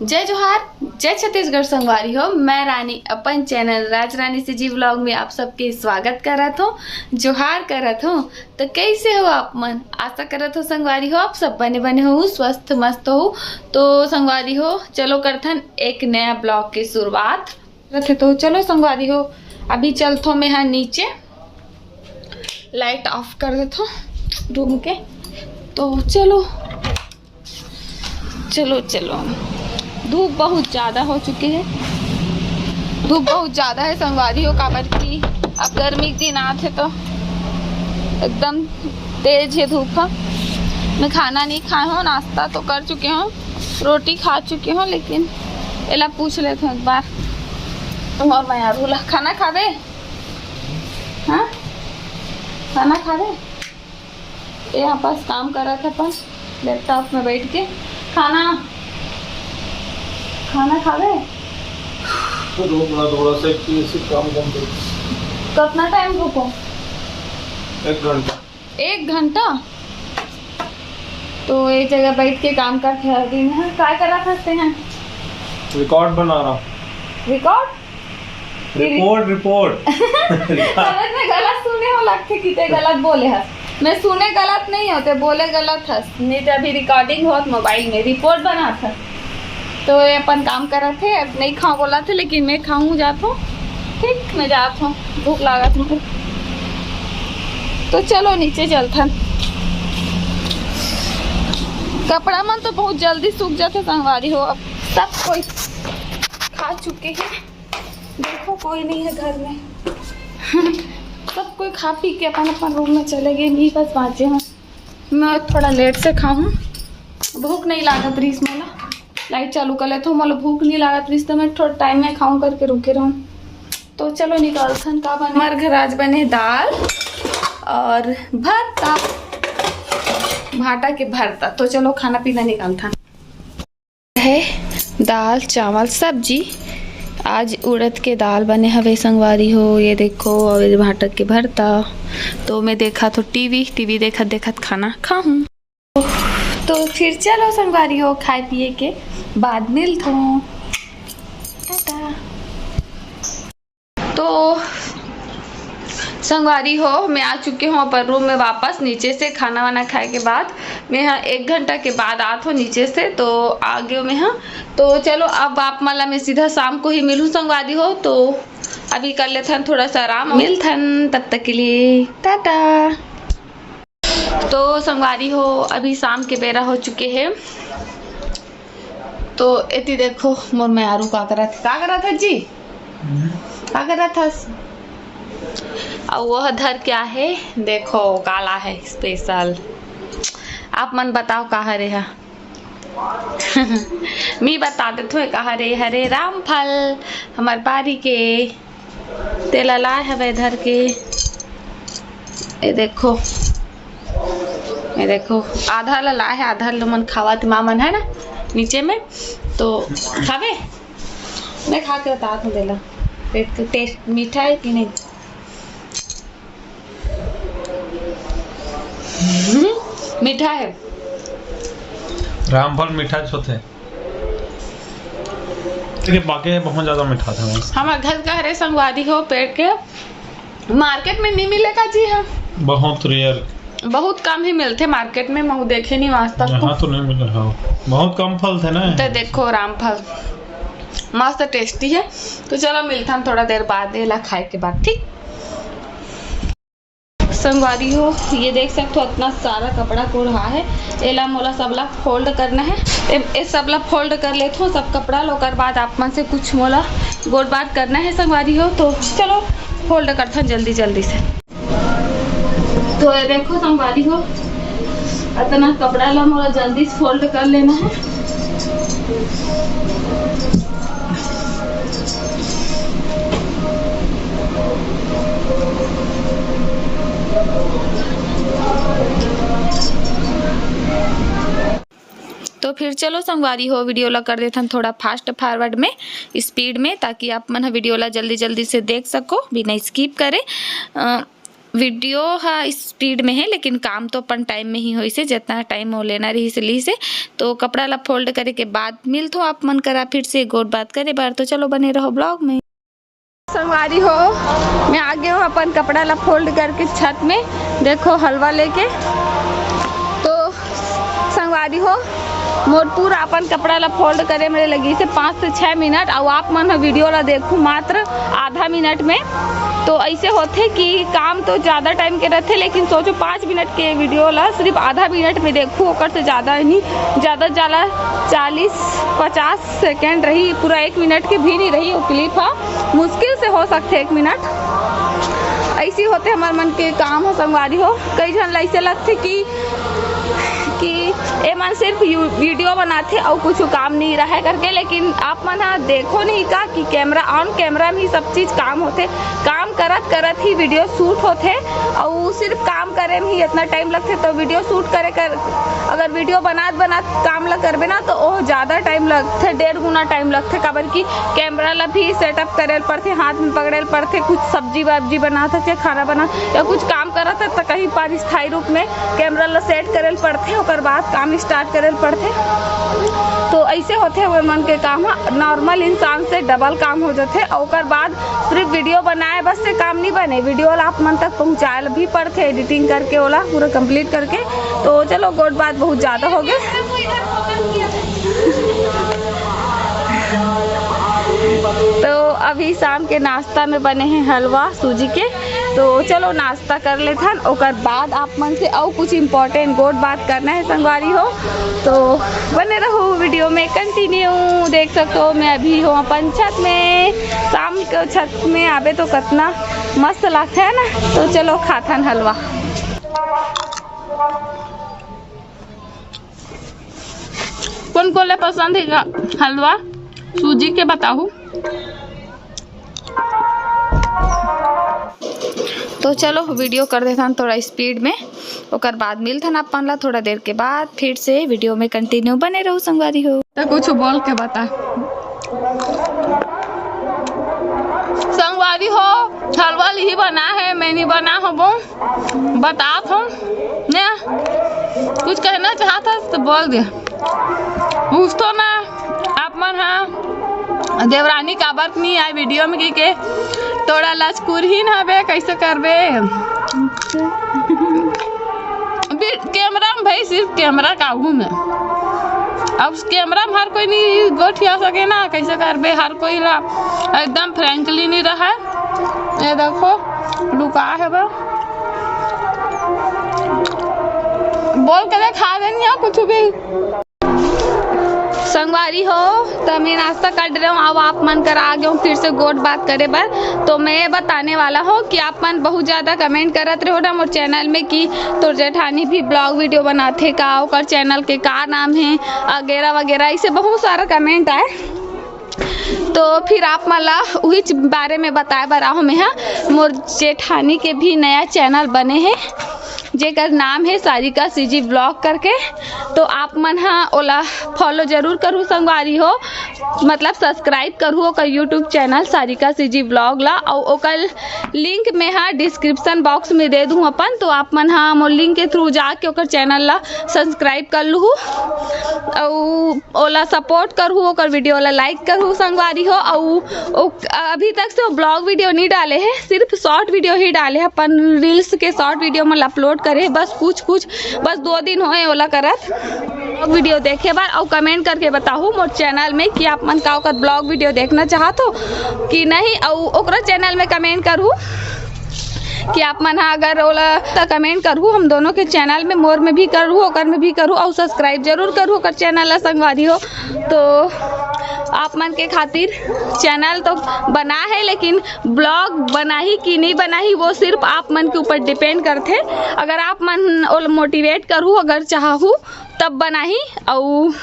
जय जोहार, जय छत्तीसगढ़ संगवारी हो। मैं रानी अपन चैनल राज रानी से जी व्लॉग में आप सबके स्वागत करत हो, जोहार करत हो। तो कैसे हो आप मन? आशा करत हो संगवारी हो आप सब बने बने हो, स्वस्थ मस्त हो। तो संगवारी हो चलो करथन एक नया ब्लॉग की शुरुआत रखे। तो चलो संगवारी हो अभी चलथो मैं यहाँ नीचे, लाइट ऑफ कर देथो रूम के। तो चलो चलो चलो। धूप बहुत ज़्यादा हो चुके हैं, धूप बहुत ज़्यादा है संगवारी हो। काबर की अब गर्मी के दिन आते तो एकदम तेज है धूप। मैं खाना नहीं खाए हूँ, नाश्ता तो कर चुके हूँ, रोटी खा चुके हूँ, लेकिन एला पूछ लेते हैं एक बार तुम और मैं यार बोला खाना खा दे। हाँ खाना खा दे। यहाँ पास काम कर रहा था अपन लैपटॉप में बैठ के। खाना खा गए तो थोड़ा सा काम कितना टाइम रुको? 1 घंटा। 1 घंटा तो एक जगह बैठ के काम करते हर दिन है। क्या कर रहा था हैं? रिकॉर्ड बना रहा हूँ। रिपोर्ट समझ में गलत सुने हो लगते कितने गलत बोले है। मैं सुने गलत नहीं होते, बोले गलत है। नहीं तो अभी रिकॉर्डिंग होत मोबाइल में, रिपोर्ट बना था। तो ये अपन काम कर रहे थे, अब नहीं खाओ बोला थे, लेकिन मैं खाऊं जाता हूँ। ठीक मैं जाता हूँ, भूख लगा तुमको। तो चलो नीचे चलता। कपड़ा मन तो बहुत जल्दी सूख जाते संगवारी हो। अब सब कोई खा चुके हैं, देखो कोई नहीं है घर में। सब कोई खा पी के अपन अपन रूम में चले गए, नहीं बस बाँचे हूँ। मैं थोड़ा लेट से खाऊँ, भूख नहीं लागत रही मोला। लाइट चालू कर लेते हो, मतलब भूख नहीं लागत रही तो मैं थोड़ा टाइम में खाऊं करके रुके रहूं। तो चलो निकालथन का बने। हमारे घर आज बने दाल और भरता, भाटा के भरता। तो चलो खाना पीना निकालथन है। दाल चावल सब्जी। आज उड़द के दाल बने हवे संगवारी हो, ये देखो। और भाटा के भरता। तो मैं देखा तो टीवी देखत देखत खाना खाऊं। तो फिर चलो संगवारी हो खाए पिए के बाद मिलते हो। तो संगवारी हो मैं आ चुके हूँ अपन रूम में वापस नीचे से। खाना वाना खाए के बाद मैं यहाँ 1 घंटा के बाद आत हूँ नीचे से, तो आ गए मैं यहाँ। तो चलो अब आप मला मैं सीधा शाम को ही मिलूँ संगवारी हो। तो अभी कर लेते हैं थोड़ा सा आराम, मिलथन तब तक के लिए टाटा। तो संगवारी हो अभी शाम के बेरा हो चुके हैं। तो इतनी देखो मोर में आरू का कर रहा था जी, क्या कर रहा था? और वह धर क्या है देखो, काला है स्पेशल। आप मन बताओ कहाँ रे है? मैं बता देते हो कहाँ रे हरे रामफल हमार बारी के तेला लाए हवे धर के। ये देखो आधा ला है, आधा मन खावा माँ मन है ना नीचे में। तो खावे मैं खा के बता दूँ देला टेस्ट मीठा है कि नहीं। मीठा है, रामफल मीठा होते बाकी बहुत ज्यादा मीठा था। हमारे घर का हरे संगवारी हो पेड़ के मार्केट में नहीं मिलेगा जी। हाँ बहुत रेयर, बहुत कम ही मिलते मार्केट में। मैं देखे नहीं आज तक तो नहीं मिल रहा, बहुत कम फल थे ना। तो देखो रामफल मस्त टेस्टी है। तो चलो मिलता हम थोड़ा देर बाद एला खाए के बाद, ठीक संगवारी हो। ये देख सकते हो इतना सारा कपड़ा को रहा है। एला मोला सबला फोल्ड करना है, ये सबला फोल्ड कर लेते हो सब कपड़ा लोकर बाद आप मन से कुछ मोला गोट बात करना है संगवारी हो। तो चलो फोल्ड करते हैं जल्दी जल्दी से। तो ये देखो संगवारी हो इतना कपड़ा ला मोला जल्दी से फोल्ड कर लेना है। तो फिर चलो संगवारी हो वीडियो ला कर देते हैं थोड़ा फास्ट फॉरवर्ड में स्पीड में, ताकि आप मन वीडियो ला जल्दी जल्दी से देख सको बिना स्किप करे। वीडियो हाँ स्पीड में है, लेकिन काम तो अपन टाइम में ही हो से जितना टाइम हो लेना रही इसलिए से। तो कपड़ा ला फोल्ड करे के बाद मिलते हो आप मन करा फिर से गोट बात करे बार। तो चलो बने रहो ब्लॉग में। संगवारी हो मैं आगे हूँ अपन कपड़ा ला फोल्ड करके छत में, देखो हलवा लेके। तो संगवारी हो मोर पूरा अपन कपड़ा ला फोल्ड करे मेरे लगी से 5 से 6 मिनट, और आप मन वीडियो ला देखूँ मात्र आधा मिनट में। तो ऐसे होते कि काम तो ज़्यादा टाइम के रहते, लेकिन सोचो 5 मिनट के वीडियो ला सिर्फ आधा मिनट में देखूँ, ओकर से ज़्यादा नहीं, ज़्यादा 40-50 सेकेंड रही, पूरा 1 मिनट की भी नहीं रही वो क्लिप। हाँ मुश्किल से हो सकते 1 मिनट। ऐसे होते हमारे मन के काम हो संगवारी हो। कई जन ऐसे लगते कि ए मन सिर्फ वीडियो बनाते और कुछ काम नहीं रहा है करके, लेकिन आप मन हाँ देखो नहीं का कि कैमरा ऑन कैमरा में ही सब चीज़ काम होते। काम करत करत ही वीडियो शूट होते, और सिर्फ काम करे में ही इतना टाइम लगते। तो वीडियो शूट करे कर अगर वीडियो बनात काम ला करबे ना तो वो ज़्यादा टाइम लगते, 1.5 गुना टाइम लगते। काबर की कैमरा ला भी सेटअप करे पड़ते, हाथ में पकड़े पड़ते, कुछ सब्जी वब्जी बनाते चाहे खाना बना या कुछ काम करत है तो कहीं पर स्थायी रूप में कैमरा ला सेट करे पड़ते, ओकर बाद काम स्टार्ट करे पड़ते। तो ऐसे होते हुए मन के काम नॉर्मल इंसान से डबल काम हो जाते। और ओकर बाद सिर्फ वीडियो बनाए बस से काम नहीं बने, वीडियो आप मन तक पहुँचाए भी पड़ते, एडिटिंग करके ओला पूरा कंप्लीट करके। तो चलो गोट बात बहुत ज़्यादा हो गए। तो अभी शाम के नाश्ता में बने हैं हलवा सूजी के। तो चलो नाश्ता कर लेते हैं, ओकर बाद आप मन से और कुछ इम्पोर्टेंट गोट बात करना है संगवारी हो। तो बने रहो वीडियो में कंटिन्यू। देख सकते हो मैं अभी हूँ अपन छत में, शाम को छत में आवे तो कितना मस्त लगता है ना। तो चलो खाथन हलवा। कौन को ले पसंद है हलवा सूजी के बताओ। तो चलो वीडियो कर देता हूँ थोड़ा स्पीड में, ओकर बाद मिलता ना अपन ला थोड़ा देर के बाद फिर से वीडियो में कंटिन्यू बने रहो संगवारी हो। तो कुछ बोल के बता संगवारी हो। हलवा ही बना है, मैं नहीं बना हो वो बता हूँ ना। कुछ कहना चाहता तो बोल दे। पूछ तो ना आप मन हाँ देवरानी काबर नहीं आए वीडियो में के थोड़ा लचकुर ही ना बे कैसे करबे। कैमरा में भाई सिर्फ कैमरा काबू में, अब कैमरा में हर कोई नहीं गोठिया सके ना, कैसे करबे। हर कोई ला एकदम फ्रेंकली नहीं रहा। ये देखो लुका है बा बोल के खा देनी है कुछ भी संगवारी हो। तो मैं नाश्ता कर रहा हूँ, अब आप मन कर आ गए फिर से गोट बात करे बार। तो मैं बताने वाला हूँ कि आप मन बहुत ज़्यादा कमेंट करते रहो ना मोर चैनल में कि तोर जेठानी भी ब्लॉग वीडियो बनाते का, ओकर चैनल के का नाम है वगैरह वगैरह, ऐसे बहुत सारा कमेंट आए। तो फिर आप मला वही बारे में बताए बर आहूँ मैं। हाँ मोर जेठानी के भी नया चैनल बने हैं जेकर नाम है सारिका सीजी ब्लॉग करके। तो आप मन हाँ ओला फॉलो जरूर करूँ संगवारी हो, मतलब सब्सक्राइब करूँ ओकर YouTube channel Sarika CG blog ला। और ओकर लिंक में हाँ डिस्क्रिप्शन बॉक्स में दे दूँ अपन। तो आप मन हाँ मोर लिंक के थ्रू जाके ओकर चैनल ला सब्सक्राइब कर लूँ और ओला सपोर्ट करूँ, ओकर वीडियो ला लाइक करूँ संगवारी हो। और अभी तक से ब्लॉग वीडियो नहीं डाले हैं, सिर्फ शॉर्ट वीडियो ही डाले हैं अपन। रील्स के शॉर्ट वीडियो में अपलोड करे बस कुछ बस 2 दिन होए ओला करत। वीडियो देखे बार और कमेंट करके बताओ मोर चैनल में कि आप मन का ओकर ब्लॉग वीडियो देखना चाहते हो कि नहीं। और ओकरा चैनल में कमेंट करूँ कि आप मन अगर ओला तो कमेंट करूँ, हम दोनों के चैनल में मोर में भी करूँ ओकर में भी करूँ, और सब्सक्राइब जरूर करूँ ओकर चैनल ला संगवारी हो। तो आप मन के खातिर चैनल तो बना है, लेकिन ब्लॉग बना ही कि नहीं बना ही वो सिर्फ आप मन के ऊपर डिपेंड करते। अगर आप मन ओला मोटिवेट करूँ अगर चाहूँ तब बना ही, और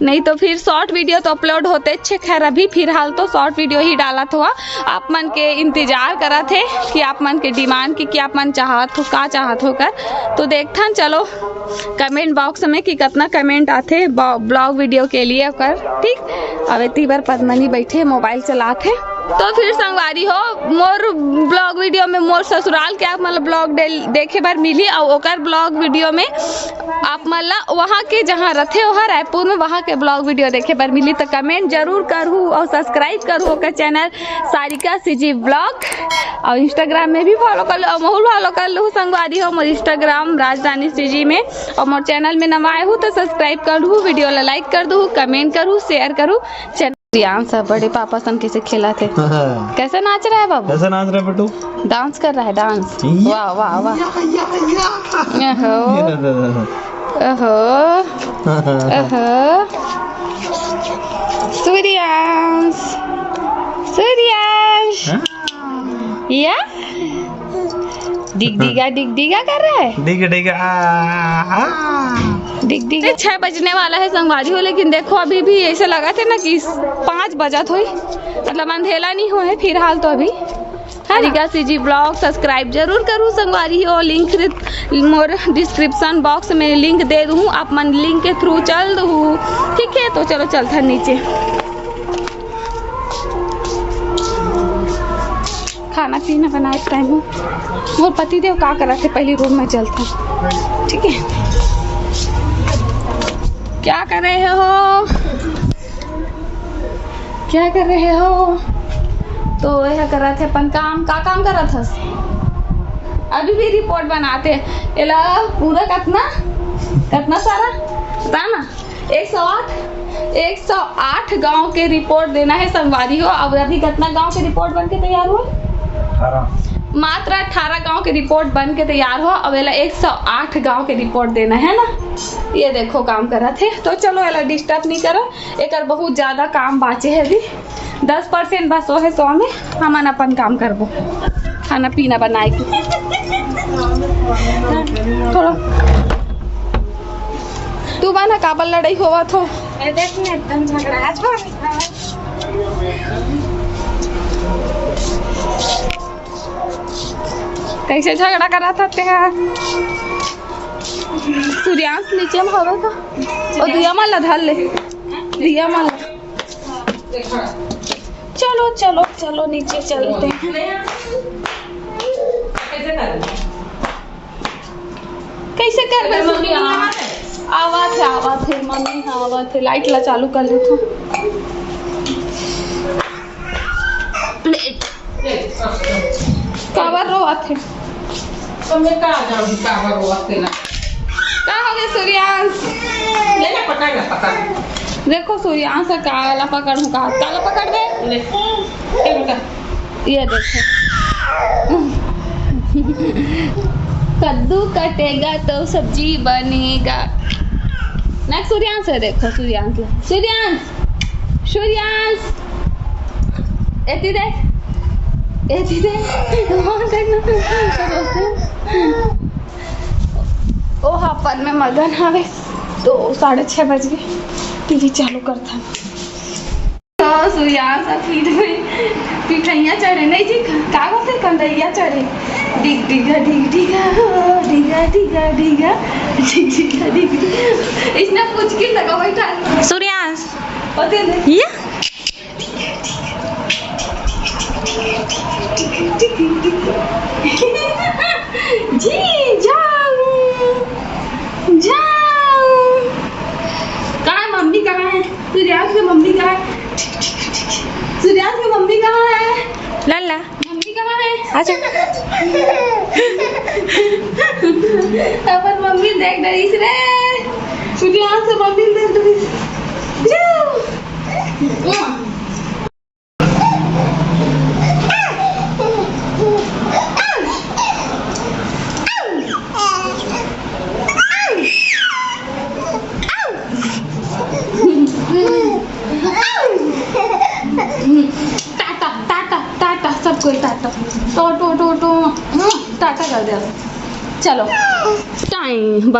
नहीं तो फिर शॉर्ट वीडियो तो अपलोड होते अच्छे। खैर अभी फिलहाल तो शॉर्ट वीडियो ही डाला था। आप मन के इंतजार करा थे कि आप मन के डिमांड की आप मन चाहत हो का चाहत हो कर। तो देखथन चलो कमेंट बॉक्स में कि कितना कमेंट आते ब्लॉग वीडियो के लिए कर। ठीक अब इतनी बार पद्मनी बैठे मोबाइल चलाते तो फिर संगवारी हो मोर ब्लॉग वीडियो में मोर ससुराल के आप मतलब ब्लॉग देखे बार मिली और ओकर ब्लॉग वीडियो में आप मतलब वहाँ के जहाँ रथे हो रायपुर में वहाँ के ब्लॉग वीडियो देखे बार मिली। तो कमेंट जरूर करूँ और सब्सक्राइब करूँ ओकर चैनल सारिका सीजी ब्लॉग और इंस्टाग्राम में भी फॉलो कर लो, महूल फॉलो कर लो संगवारी हो मोर इंस्टाग्राम राजधानी सीजी में। और मोर चैनल में नवा आए हूँ तो सब्सक्राइब करूँ, वीडियो ला लाइक कर दूँ, कमेंट करूँ, शेयर करूँ। चैनल सब बड़े पापा सन कैसे खेला थे, कैसे नाच रहा है बाबू, कैसे नाच रहा है बेटू, डांस कर रहा है डांस, वाह वाह वाह, ओहो ओहो ओहो, सूर्यांश सूर्यांश या डिग डिगा कर रहा है, डिग डिग डिग डिग। 6 बजने वाला है संगवारी हो, लेकिन देखो अभी भी ऐसे लगा थे ना कि 5 बजा थोड़ी, मतलब अंधेला नहीं हुआ है फिलहाल तो अभी। सारिका सीजी ब्लॉग सब्सक्राइब जरूर करूँ संगवारी हो, लिंक मोर डिस्क्रिप्शन बॉक्स में लिंक दे दूँ, आप मन लिंक के थ्रू चल दूँ, ठीक है। तो चलो चलता नीचे, खाना पीना बनाए टाइम हो। मोर पति देव का कर रहे थे, पहले रूम में चलता, ठीक है। क्या कर रहे हो, क्या कर रहे हो, तो यह कर रहे थे अपन काम, का काम कर रहा था, अभी भी रिपोर्ट बनाते एला पूरा कितना सारा बता ना, 108 गांव के रिपोर्ट देना है संगवारी हो। अब अभी कितना गांव के रिपोर्ट बन के तैयार हुआ, मात्र 18 गांव के रिपोर्ट बन के तैयार हो। अब एला 108 गांव के रिपोर्ट देना है ना, ये देखो काम कर रहे थे। तो चलो एला डिस्टर्ब नहीं करो, एक बहुत ज्यादा काम बाचे है, अभी 10% बस वो है 100 में हम अपन काम करबो, खाना पीना बनाए के थोड़ा तू बना काबल लड़ाई होवा थो, एकदम झगड़ा कैसे झगड़ा करा था तेरा, सूर्यांश नीचे में होगा का और दिया माला धर ले, दिया माला। चलो चलो चलो नीचे चलते हैं, कैसे कर रहे सूर्यांश, आवाज है मम्मी, आवाज है, लाइट ला चालू कर ले तो काबर रो आथे तो मैं का जाऊं, काबर रो आथे ना का हो गया सूर्यांश, ले ना पकड़ देखो सूर्यांश का काला पकड़ हूं, काला पकड़ दे ले ये बेटा, ये देखो कद्दू कटेगा तो सब्जी बनेगा ना। सूर्यांश है देखो, सूर्यांश एती दे ओ हापन में मगन हवे, तो 6:30 बज गए, टीवी चालू करता तो सूर्यांश पिठैया चढ़े नहीं जी, कागज से कंदैया चढ़े, डिग डिगा डिग डिगा डिगा डिगा डिगा डिग डिगा डिग, इसने पूछ के लगा बैठा सूर्यांश पते नहीं ये जी जाओ कहाँ है मम्मी, कहाँ है सूर्यांश की मम्मी, कहाँ है सूर्यांश की मम्मी, कहाँ है लल्ला मम्मी, कहाँ है आजा अपन मम्मी देख रही रे, सूर्यांश से मम्मी देख रही टाटा सब कोई टाटा टो टाटा कर दिया। चलो टाइम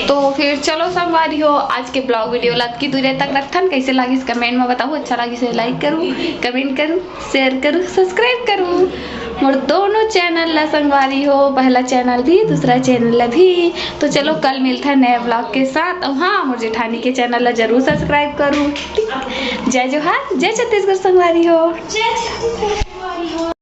तो फिर चलो संगवारी हो आज के ब्लॉग वीडियो लत की दूर तक रखन कैसे लगी कमेंट में बताओ। अच्छा लगी से लाइक करूँ, कमेंट करूँ, शेयर करूँ, सब्सक्राइब करूँ मोर दोनों चैनल ला संगवारी हो, पहला चैनल भी दूसरा चैनल ला भी। तो चलो कल मिलता है नए ब्लॉग के साथ। और हाँ मोर जेठानी के चैनल ला जरूर सब्सक्राइब करूँ। जय जोहार, जय छत्तीसगढ़ संगवारी हो।